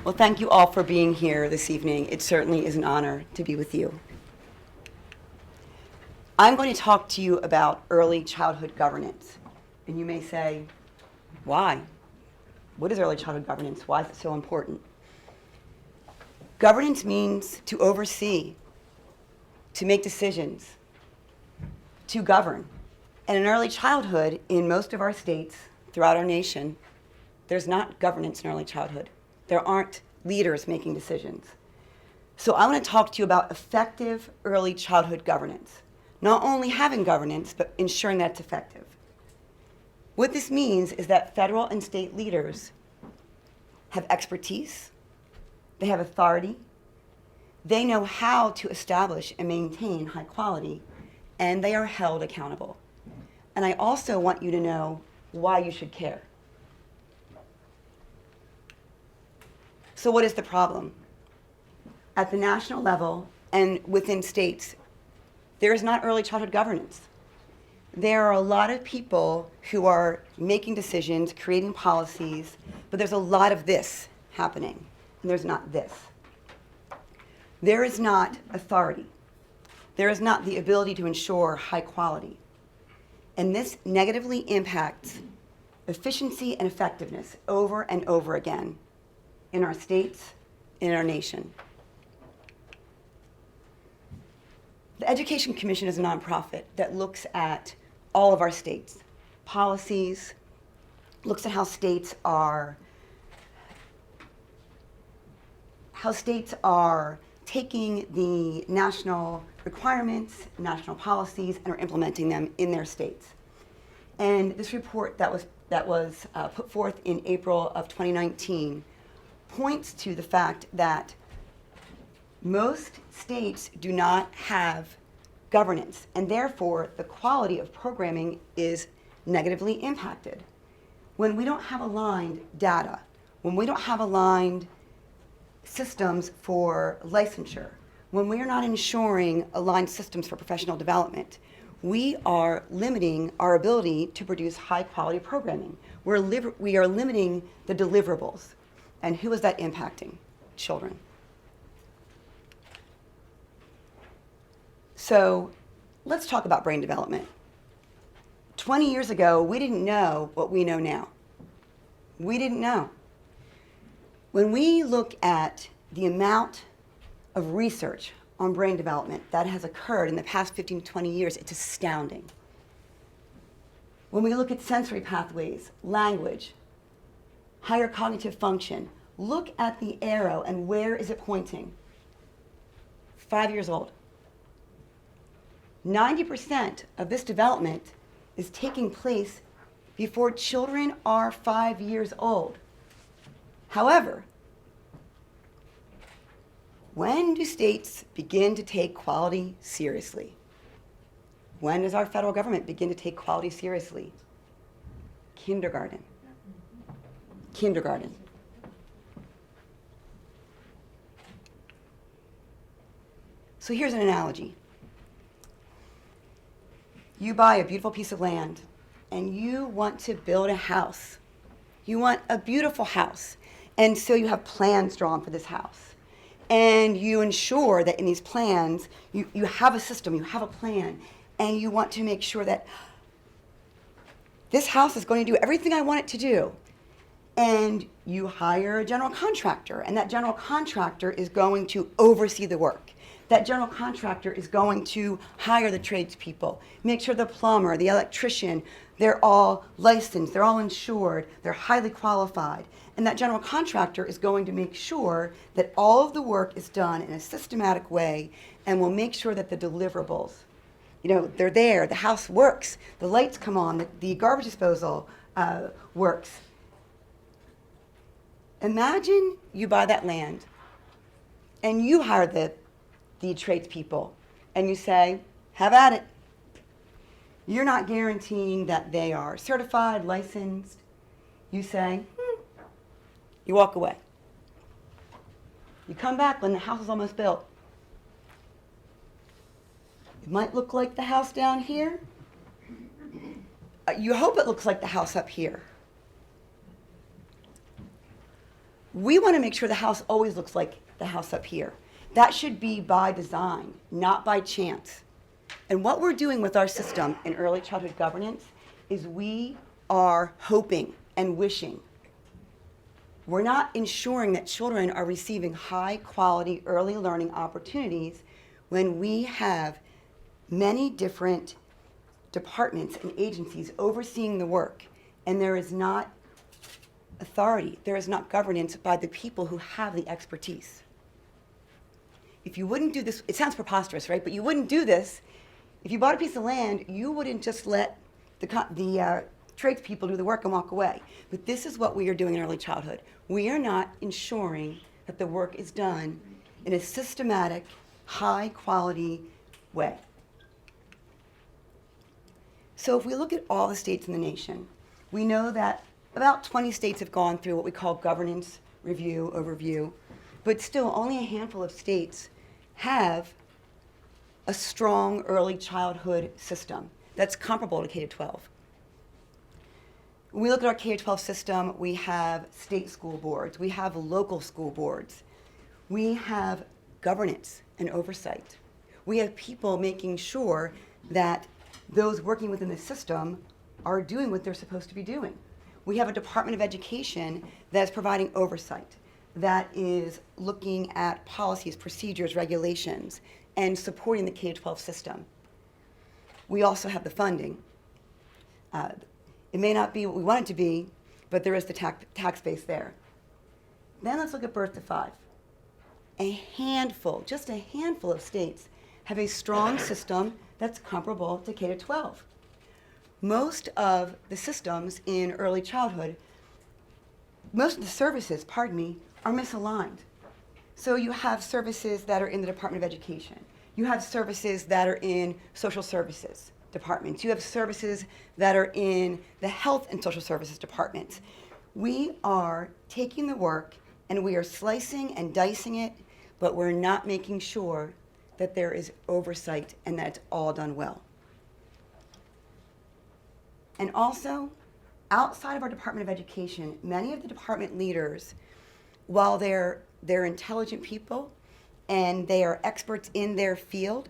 Well, thank you all for being here this evening. It certainly is an honor to be with you. I'm going to talk to you about early childhood governance. And you may say, why? What is early childhood governance? Why is it so important? Governance means to oversee, to make decisions, to govern. And in early childhood, in most of our states, throughout our nation, there's not governance in early childhood. There aren't leaders making decisions. So I want to talk to you about effective early childhood governance. Not only having governance, but ensuring that it's effective. What this means is that federal and state leaders have expertise, they have authority, they know how to establish and maintain high quality, and they are held accountable. And I also want you to know why you should care. So what is the problem? At the national level and within states, there is not early childhood governance. There are a lot of people who are making decisions, creating policies, but there's a lot of this happening, and there's not this. There is not authority. There is not the ability to ensure high quality. And this negatively impacts efficiency and effectiveness over and over again in our states, in our nation. The Education Commission is a nonprofit that looks at all of our states, policies, looks at how states are taking the national requirements, national policies, and are implementing them in their states. And this report that was put forth in April of 2019 points to the fact that most states do not have governance, and therefore the quality of programming is negatively impacted. When we don't have aligned data, when we don't have aligned systems for licensure, when we are not ensuring aligned systems for professional development, we are limiting our ability to produce high quality programming. We are limiting the deliverables. And who is that impacting? Children. So let's talk about brain development. 20 years ago, we didn't know what we know now. We didn't know. When we look at the amount of research on brain development that has occurred in the past 15 to 20 years, it's astounding. When we look at sensory pathways, language, higher cognitive function, look at the arrow and where is it pointing? 5 years old. 90% of this development is taking place before children are 5 years old. However, when do states begin to take quality seriously? When does our federal government begin to take quality seriously? Kindergarten. Kindergarten. So here's an analogy. You buy a beautiful piece of land and you want to build a house. You want a beautiful house. And so you have plans drawn for this house. And you ensure that in these plans, you have a system, you have a plan, and you want to make sure that this house is going to do everything I want it to do. And you hire a general contractor, and that general contractor is going to oversee the work. That general contractor is going to hire the tradespeople, make sure the plumber, the electrician, they're all licensed, they're all insured, they're highly qualified. And that general contractor is going to make sure that all of the work is done in a systematic way and will make sure that the deliverables, they're there, the house works, the lights come on, the garbage disposal works. Imagine you buy that land and you hire the tradespeople and you say, have at it. You're not guaranteeing that they are certified, licensed. You say, you walk away. You come back when the house is almost built. It might look like the house down here. You hope it looks like the house up here. We want to make sure the house always looks like the house up here. That should be by design, not by chance. And what we're doing with our system in early childhood governance is we are hoping and wishing. We're not ensuring that children are receiving high quality early learning opportunities when we have many different departments and agencies overseeing the work, and there is not authority, there is not governance by the people who have the expertise. If you wouldn't do this, it sounds preposterous, right? But you wouldn't do this. If you bought a piece of land, you wouldn't just let the tradespeople do the work and walk away. But this is what we are doing in early childhood. We are not ensuring that the work is done in a systematic, high-quality way. So if we look at all the states in the nation, we know that about 20 states have gone through what we call governance review, overview, but still only a handful of states have a strong early childhood system that's comparable to K-12. When we look at our K-12 system, we have state school boards, we have local school boards, we have governance and oversight. We have people making sure that those working within the system are doing what they're supposed to be doing. We have a Department of Education that's providing oversight, that is looking at policies, procedures, regulations, and supporting the K-12 system. We also have the funding. It may not be what we want it to be, but there is the tax base there. Then let's look at birth to 5. A handful, just a handful of states have a strong system that's comparable to K-12. Most of the systems in early childhood, most of the services, are misaligned. So you have services that are in the Department of Education. You have services that are in social services departments. You have services that are in the health and social services departments. We are taking the work and we are slicing and dicing it, but we're not making sure that there is oversight and that it's all done well. And also, outside of our Department of Education, many of the department leaders, while they're intelligent people and they are experts in their field,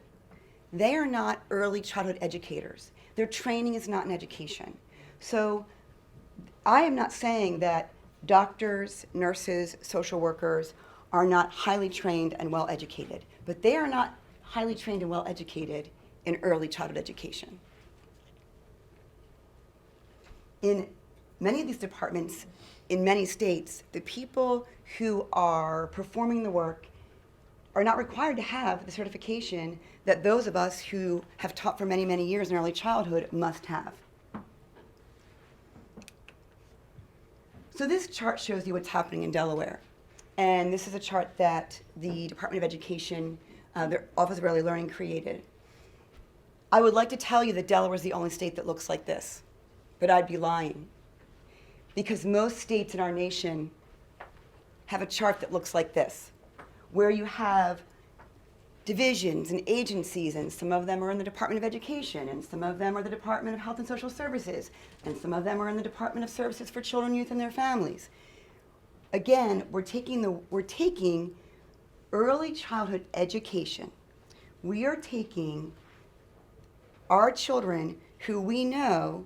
they are not early childhood educators. Their training is not in education. So I am not saying that doctors, nurses, social workers are not highly trained and well educated, but they are not highly trained and well educated in early childhood education. In many of these departments, in many states, the people who are performing the work are not required to have the certification that those of us who have taught for many, many years in early childhood must have. So this chart shows you what's happening in Delaware. And this is a chart that the Department of Education, their Office of Early Learning, created. I would like to tell you that Delaware is the only state that looks like this, but I'd be lying. Because most states in our nation have a chart that looks like this, where you have divisions and agencies, and some of them are in the Department of Education, and some of them are the Department of Health and Social Services, and some of them are in the Department of Services for Children, Youth, and their Families. Again, we're taking early childhood education. We are taking our children who we know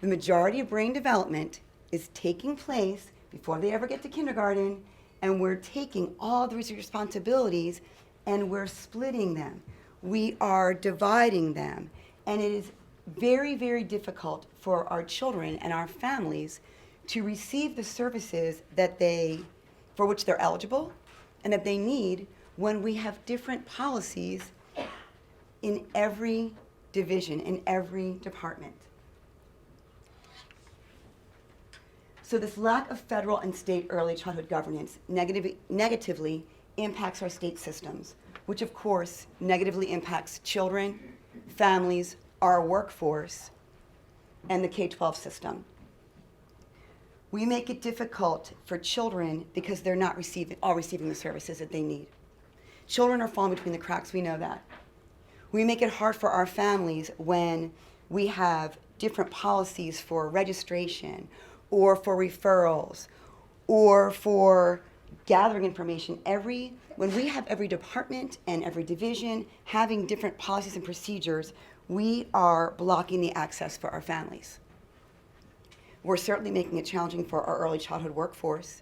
the majority of brain development is taking place before they ever get to kindergarten, and we're taking all these responsibilities and we're splitting them. We are dividing them. And it is very, very difficult for our children and our families to receive the services for which they're eligible and that they need when we have different policies in every division, in every department. So this lack of federal and state early childhood governance negatively impacts our state systems, which of course negatively impacts children, families, our workforce, and the K-12 system. We make it difficult for children because they're not all receiving the services that they need. Children are falling between the cracks, we know that. We make it hard for our families when we have different policies for registration or for referrals or for gathering information. When we have every department and every division having different policies and procedures, we are blocking the access for our families. We're certainly making it challenging for our early childhood workforce,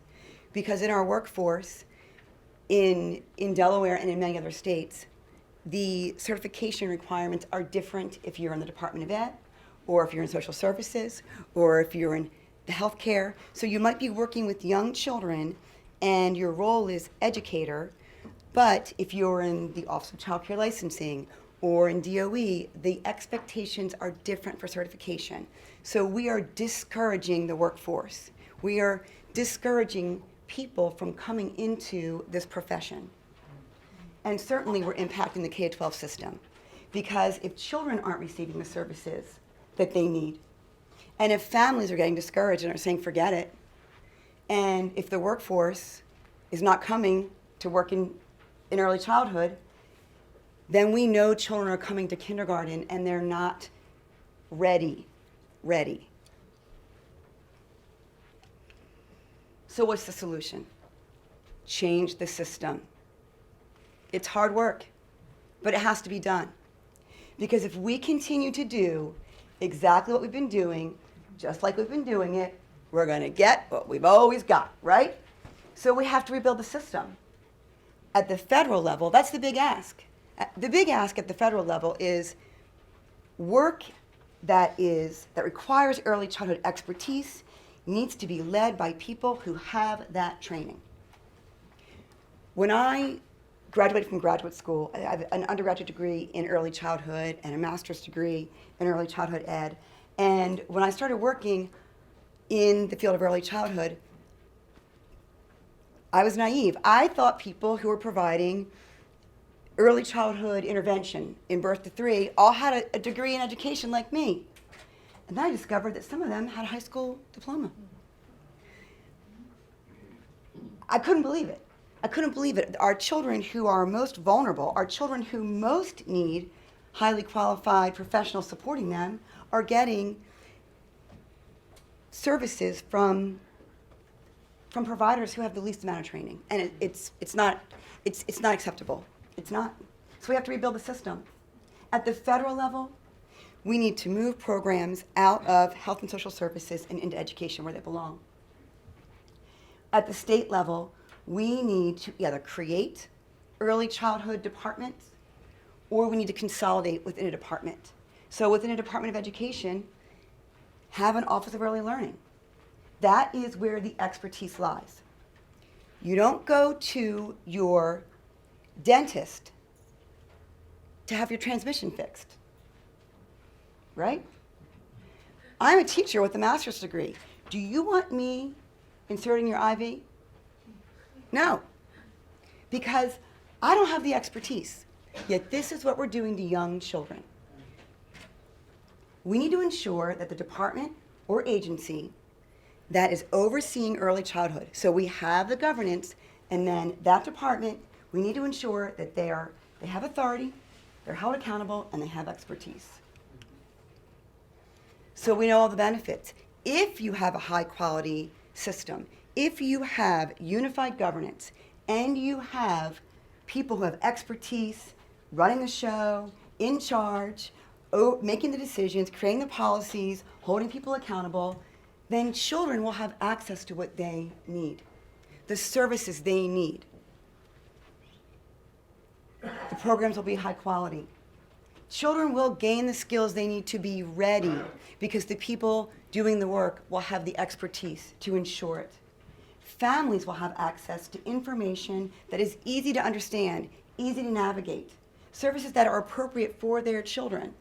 because in our workforce, in Delaware and in many other states, the certification requirements are different if you're in the Department of Ed, or if you're in social services, or if you're in the healthcare. So you might be working with young children and your role is educator, but if you're in the Office of Child Care Licensing or in DOE, the expectations are different for certification. So we are discouraging the workforce. We are discouraging people from coming into this profession. And certainly we're impacting the K-12 system, because if children aren't receiving the services that they need, and if families are getting discouraged and are saying, forget it, and if the workforce is not coming to work in early childhood, then we know children are coming to kindergarten and they're not ready. So what's the solution? Change the system. It's hard work, but it has to be done. Because if we continue to do exactly what we've been doing, just like we've been doing it, we're going to get what we've always got, right? So we have to rebuild the system. At the federal level, that's the big ask. The big ask at the federal level is work that requires early childhood expertise needs to be led by people who have that training. When I graduated from graduate school, I have an undergraduate degree in early childhood and a master's degree in early childhood ed. And when I started working in the field of early childhood, I was naive. I thought people who were providing early childhood intervention in birth to 3 all had a degree in education like me. And then I discovered that some of them had a high school diploma. I couldn't believe it. Our children who are most vulnerable, our children who most need highly qualified professionals supporting them, are getting services from providers who have the least amount of training. And it's not acceptable. It's not. So we have to rebuild the system. At the federal level, we need to move programs out of health and social services and into education where they belong. At the state level, we need to either create early childhood departments, or we need to consolidate within a department. So within a Department of Education, have an Office of Early Learning. That is where the expertise lies. You don't go to your dentist to have your transmission fixed, right? I'm a teacher with a master's degree. Do you want me inserting your IV? No, because I don't have the expertise. Yet this is what we're doing to young children. We need to ensure that the department or agency that is overseeing early childhood, so we have the governance, and then that department, we need to ensure that they have authority, they're held accountable, and they have expertise. So we know all the benefits. If you have a high quality system, if you have unified governance, and you have people who have expertise running the show, in charge, making the decisions, creating the policies, holding people accountable, then children will have access to what they need, the services they need. The programs will be high quality. Children will gain the skills they need to be ready, because the people doing the work will have the expertise to ensure it. Families will have access to information that is easy to understand, easy to navigate, services that are appropriate for their children.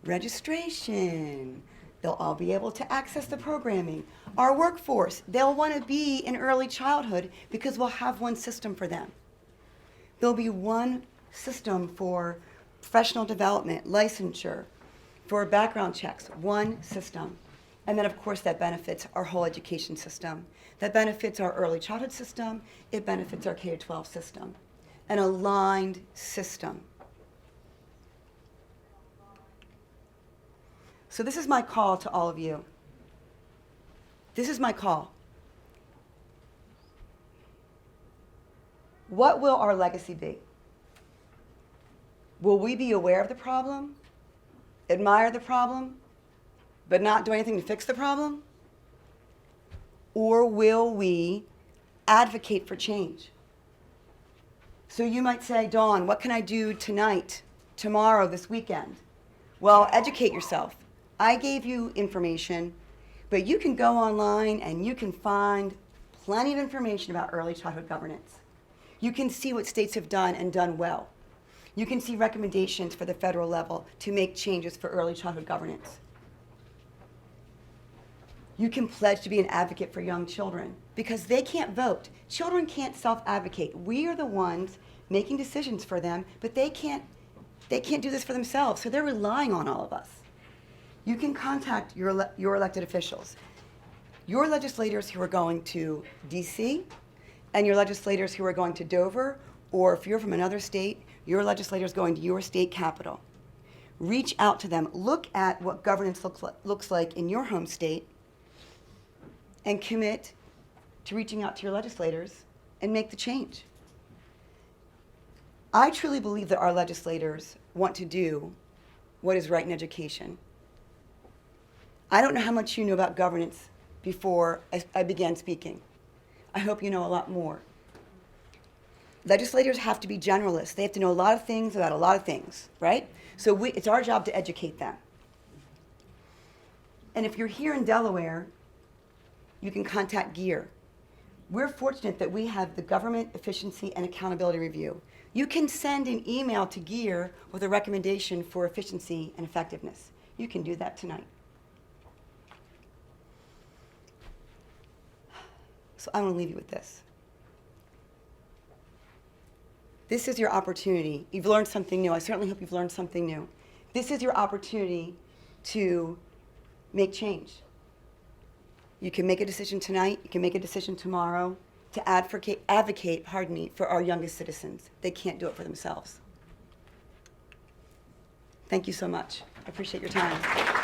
Registration, they'll all be able to access the programming. Our workforce, they'll want to be in early childhood because we'll have one system for them. There'll be one system for professional development, licensure, for background checks, one system. And then, of course, that benefits our whole education system. That benefits our early childhood system. It benefits our K-12 system. An aligned system. So this is my call to all of you. This is my call. what will our legacy be? Will we be aware of the problem, admire the problem, but not do anything to fix the problem? Or will we advocate for change? So you might say, Dawn, what can I do tonight, tomorrow, this weekend? Well, educate yourself. I gave you information, but you can go online and you can find plenty of information about early childhood governance. You can see what states have done and done well. You can see recommendations for the federal level to make changes for early childhood governance. You can pledge to be an advocate for young children because they can't vote. Children can't self-advocate. We are the ones making decisions for them, but they can't do this for themselves, so they're relying on all of us. You can contact your elected officials, your legislators who are going to DC, and your legislators who are going to Dover, or if you're from another state, your legislators going to your state capital. Reach out to them. Look at what governance looks like in your home state and commit to reaching out to your legislators and make the change. I truly believe that our legislators want to do what is right in education. I don't know how much you knew about governance before I began speaking. I hope you know a lot more. Legislators have to be generalists. They have to know a lot of things about a lot of things, right? So it's our job to educate them. And if you're here in Delaware, you can contact GEAR. We're fortunate that we have the Government Efficiency and Accountability Review. You can send an email to GEAR with a recommendation for efficiency and effectiveness. You can do that tonight. So I want to leave you with this. This is your opportunity. You've learned something new. I certainly hope you've learned something new. This is your opportunity to make change. You can make a decision tonight. You can make a decision tomorrow to advocate for our youngest citizens. They can't do it for themselves. Thank you so much. I appreciate your time.